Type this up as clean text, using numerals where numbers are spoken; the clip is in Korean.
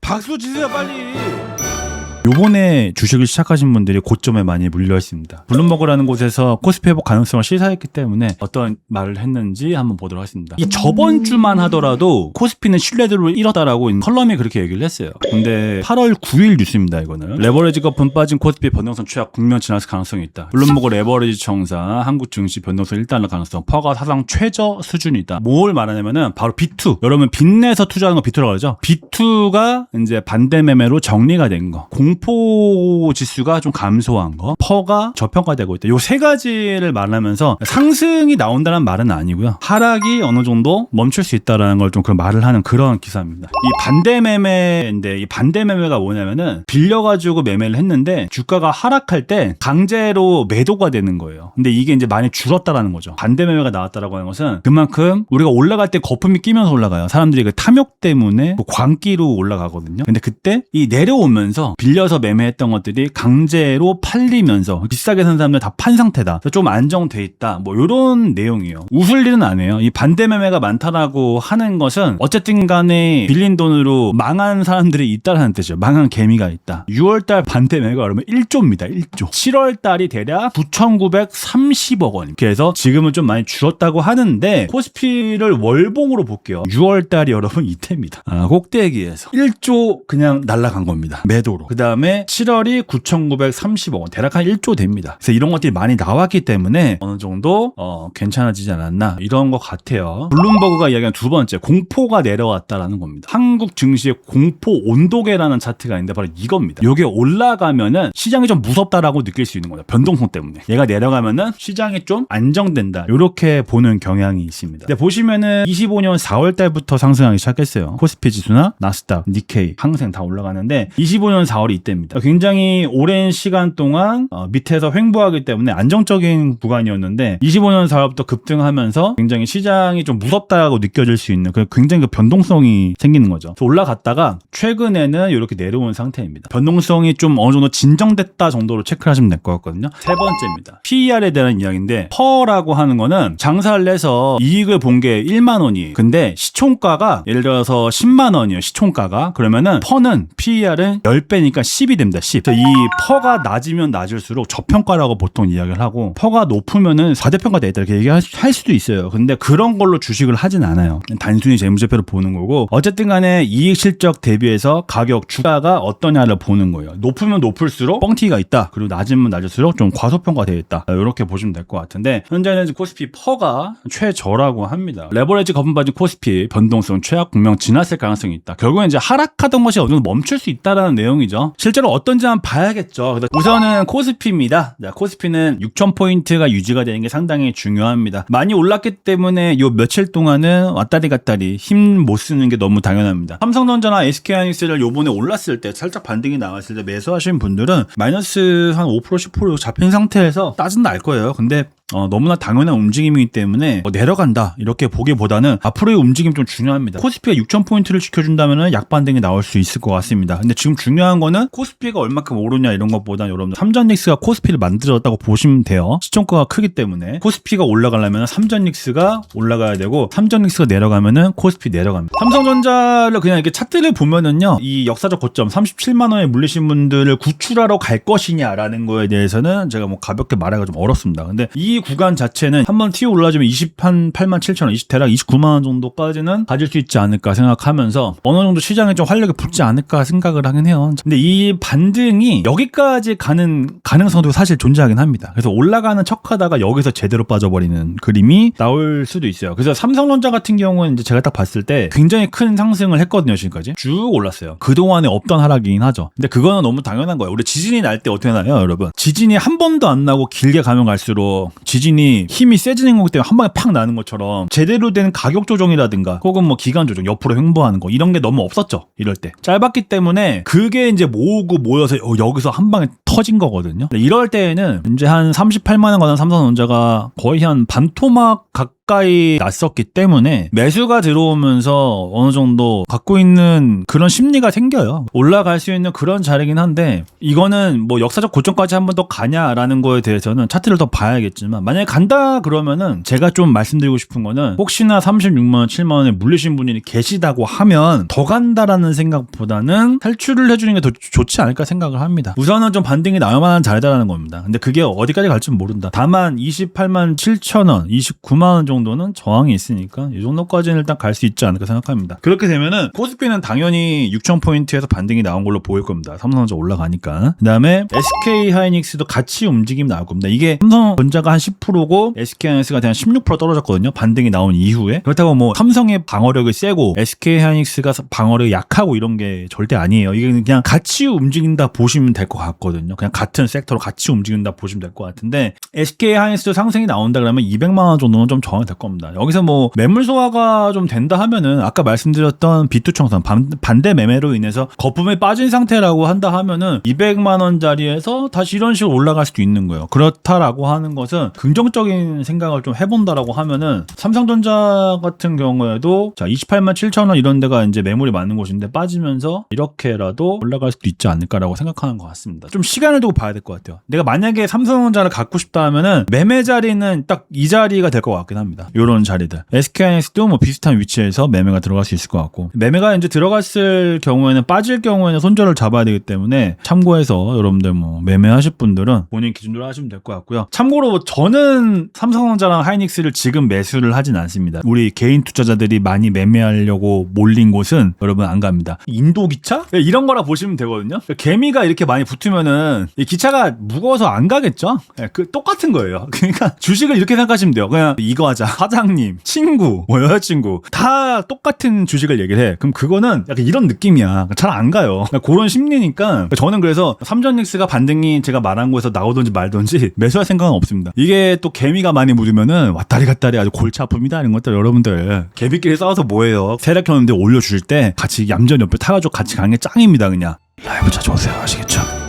박수 치세요 빨리. 요번에 주식을 시작하신 분들이 고점에 많이 물려 있습니다. 블룸버그라는 곳에서 코스피 회복 가능성을 시사했기 때문에 어떤 말을 했는지 한번 보도록 하겠습니다. 이 저번 주만 하더라도 코스피는 신뢰도를 잃었다라고 컬럼에 그렇게 얘기를 했어요. 근데 8월 9일 뉴스입니다. 이거는 레버리지 거품 빠진 코스피 변동성 최악 국면 지났을 가능성이 있다. 블룸버그 레버리지 청사 한국 증시 변동성 1달러 가능성 퍼가 사상 최저 수준이다. 뭘 말하냐면은 바로 B2. 여러분 빚내서 투자하는 거 B2라고 하죠. B2가 이제 반대 매매로 정리가 된 거. 공포 지수가 좀 감소한 거, 퍼가 저평가되고 있다. 요 세 가지를 말하면서 상승이 나온다는 말은 아니고요. 하락이 어느 정도 멈출 수 있다라는 걸 좀 그런 말을 하는 그런 기사입니다. 이 반대 매매인데 이 반대 매매가 뭐냐면은 빌려가지고 매매를 했는데 주가가 하락할 때 강제로 매도가 되는 거예요. 근데 이게 이제 많이 줄었다라는 거죠. 반대 매매가 나왔다라고 하는 것은 그만큼 우리가 올라갈 때 거품이 끼면서 올라가요. 사람들이 그 탐욕 때문에 광기로 올라가거든요. 근데 그때 이 내려오면서 빌려서 매매했던 것들이 강제로 팔리면서 비싸게 산 사람들 다 판 상태다. 좀 안정돼 있다. 뭐 이런 내용이에요. 웃을 일은 아니에요. 이 반대 매매가 많다라고 하는 것은 어쨌든 간에 빌린 돈으로 망한 사람들이 있다라는 뜻이죠. 망한 개미가 있다. 6월달 반대 매매가 그러면 1조입니다. 1조. 7월달이 대략 9,930억 원. 그래서 지금은 좀 많이 줄었다고 하는데 코스피를 월봉으로 볼게요. 6월달이 여러분 이때입니다. 꼭대기에서 1조 그냥 날아간 겁니다. 매도로. 그 다음에 7월이 9,930억 원. 대략 한 1조 됩니다. 그래서 이런 것들이 많이 나왔기 때문에 어느 정도 괜찮아지지 않았나 이런 것 같아요. 블룸버그가 이야기한 두 번째 공포가 내려왔다라는 겁니다. 한국 증시의 공포 온도계라는 차트가 있는데 바로 이겁니다. 이게 올라가면은 시장이 좀 무섭다라고 느낄 수 있는 거예요. 변동성 때문에. 얘가 내려가면은 시장이 좀 안정된다. 이렇게 보는 경향이 있습니다. 근데 보시면은 25년 4월 달부터 상승하기 시작했어요. 코스피 지수나 나스닥, 니케이, 항생 다 올라가는데 25년 4월이 이때입니다. 굉장히 오랜 시간 동안 밑에서 횡보하기 때문에 안정적인 구간이었는데 25년 4월부터 급등하면서 굉장히 시장이 좀 무섭다고 느껴질 수 있는 굉장히 그 변동성이 생기는 거죠. 그래서 올라갔다가 최근에는 이렇게 내려온 상태입니다. 변동성이 좀 어느 정도 진정됐다 정도로 체크를 하시면 될 것 같거든요. 세 번째입니다. PER에 대한 이야기인데 퍼라고 하는 거는 장사를 해서 이익을 본 게 1만 원이에요. 근데 시총가가 예를 들어서 10만 원이에요. 시총가가. 그러면은 퍼는 PER은 10배니까 10이 됩니다. 10. 이 퍼가 낮으면 낮을수록 저평가라고 보통 이야기를 하고 퍼가 높으면은 4대평가돼 있다 이렇게 얘기할 수도 있어요. 근데 그런 걸로 주식을 하진 않아요. 단순히 재무제표를 보는 거고 어쨌든 간에 이익 실적 대비해서 가격 주가가 어떠냐를 보는 거예요. 높으면 높을수록 뻥튀기가 있다. 그리고 낮으면 낮을수록 좀 과소평가되어 있다. 이렇게 보시면 될 것 같은데 현재는 코스피 퍼가 최저라고 합니다. 레버리지 거품 빠진 코스피 변동성 최악 국면 지났을 가능성이 있다. 결국엔 이제 하락하던 것이 어느 정도 멈출 수 있다라는 내용이죠. 실제로 어떤지 한번 봐야겠죠. 우선은 코스피입니다. 자, 코스피는 6,000포인트가 유지가 되는 게 상당히 중요합니다. 많이 올랐기 때문에 요 며칠 동안은 왔다리 갔다리 힘 못 쓰는 게 너무 당연합니다. 삼성전자나 SK하이닉스를 요번에 올랐을 때 살짝 반등이 나왔을 때 매수하신 분들은 마이너스 한 5% 10% 잡힌 상태에서 따진 날 거예요. 근데 너무나 당연한 움직임이기 때문에 내려간다 이렇게 보기보다는 앞으로의 움직임 좀 중요합니다. 코스피가 6,000포인트를 지켜준다면 약반등이 나올 수 있을 것 같습니다. 근데 지금 중요한 거는 코스피가 얼마큼 오르냐 이런 것보다 여러분들 삼전닉스가 코스피를 만들었다고 보시면 돼요. 시총가가 크기 때문에 코스피가 올라가려면 삼전닉스가 올라가야 되고 삼전닉스가 내려가면은 코스피 내려갑니다. 삼성전자를 그냥 이렇게 차트를 보면은요, 이 역사적 고점 37만 원에 물리신 분들을 구출하러 갈 것이냐라는 거에 대해서는 제가 뭐 가볍게 말하기가 좀 어렵습니다. 근데 이 구간 자체는 한번 튀어 올라지면 28만 7천 원, 대략 29만 원 정도까지는 가질 수 있지 않을까 생각하면서 어느 정도 시장에 좀 활력이 붙지 않을까 생각을 하긴 해요. 근데 이 반등이 여기까지 가는 가능성도 사실 존재하긴 합니다. 그래서 올라가는 척하다가 여기서 제대로 빠져버리는 그림이 나올 수도 있어요. 그래서 삼성전자 같은 경우는 이제 제가 딱 봤을 때 굉장히 큰 상승을 했거든요. 지금까지 쭉 올랐어요. 그동안에 없던 하락이긴 하죠. 근데 그거는 너무 당연한 거예요. 우리 지진이 날 때 어떻게 나요, 여러분? 지진이 한 번도 안 나고 길게 가면 갈수록 지진이 힘이 세지는 거기 때문에 한 방에 팍 나는 것처럼 제대로 된 가격 조정이라든가 혹은 뭐 기간 조정, 옆으로 횡보하는 거 이런 게 너무 없었죠. 이럴 때 짧았기 때문에 그게 이제 모으고 모여서 여기서 한 방에 터진 거거든요. 이럴 때에는 이제 한 38만 원 가는 삼성전자가 거의 한 반토막 가까이 났었기 때문에 매수가 들어오면서 어느 정도 갖고 있는 그런 심리가 생겨요. 올라갈 수 있는 그런 자리긴 한데 이거는 뭐 역사적 고점까지 한 번 더 가냐라는 거에 대해서는 차트를 더 봐야겠지만 만약에 간다 그러면은 제가 좀 말씀드리고 싶은 거는 혹시나 36만원 7만원에 물리신 분이 계시다고 하면 더 간다라는 생각보다는 탈출을 해주는 게 더 좋지 않을까 생각을 합니다. 우선은 좀 반등이 나올 만한 자리다라는 겁니다. 근데 그게 어디까지 갈지는 모른다. 다만 28만 7천원 29만원 정도는 저항이 있으니까 이 정도까지는 일단 갈 수 있지 않을까 생각합니다. 그렇게 되면은 코스피는 당연히 6,000포인트에서 반등이 나온 걸로 보일 겁니다. 삼성전자 올라가니까. 그 다음에 SK하이닉스도 같이 움직임이 나올 겁니다. 이게 삼성전자가 한 10%고 SK하이닉스가 한 16% 떨어졌거든요. 반등이 나온 이후에. 그렇다고 뭐 삼성의 방어력이 세고 SK하이닉스가 방어력이 약하고 이런 게 절대 아니에요. 이게 그냥 같이 움직인다 보시면 될 것 같거든요. 그냥 같은 섹터로 같이 움직인다 보시면 될 것 같은데 SK하이닉스도 상승이 나온다 그러면 200만 원 정도는 좀 저항이 될 겁니다. 여기서 뭐 매물 소화가 좀 된다 하면은 아까 말씀드렸던 비투청산 반대 매매로 인해서 거품에 빠진 상태라고 한다 하면은 200만 원짜리에서 다시 이런 식으로 올라갈 수도 있는 거예요. 그렇다라고 하는 것은 긍정적인 생각을 좀 해본다라고 하면은 삼성전자 같은 경우에도 자 28만 7천 원 이런 데가 이제 매물이 많은 곳인데 빠지면서 이렇게라도 올라갈 수도 있지 않을까라고 생각하는 것 같습니다. 좀 시간을 두고 봐야 될 것 같아요. 내가 만약에 삼성전자를 갖고 싶다 하면은 매매 자리는 딱 이 자리가 될 것 같긴 합니다. 요런 자리들. SK하이닉스도 뭐 비슷한 위치에서 매매가 들어갈 수 있을 것 같고 매매가 이제 들어갔을 경우에는 빠질 경우에는 손절을 잡아야 되기 때문에 참고해서 여러분들 뭐 매매하실 분들은 본인 기준으로 하시면 될 것 같고요. 참고로 저는 삼성전자랑 하이닉스를 지금 매수를 하진 않습니다. 우리 개인 투자자들이 많이 매매하려고 몰린 곳은 여러분 안 갑니다. 인도 기차? 이런 거라 보시면 되거든요. 개미가 이렇게 많이 붙으면은 이 기차가 무거워서 안 가겠죠? 그 똑같은 거예요. 그러니까 주식을 이렇게 생각하시면 돼요. 그냥 이거 하자. 사장님, 친구, 뭐 여자친구 다 똑같은 주식을 얘기를 해. 그럼 그거는 약간 이런 느낌이야. 잘 안 가요. 그런 심리니까 저는 그래서 삼전닉스가 반등이 제가 말한 거에서 나오든지 말든지 매수할 생각은 없습니다. 이게 또 개미가 많이 묻으면은 왔다리 갔다리 아주 골치 아픕니다. 이런 것들 여러분들 개미끼리 싸워서 뭐해요. 세력 켰는데 올려줄 때 같이 얌전히 옆에 타가지고 같이 가는 게 짱입니다. 그냥 라이브 자주 오세요. 아시겠죠?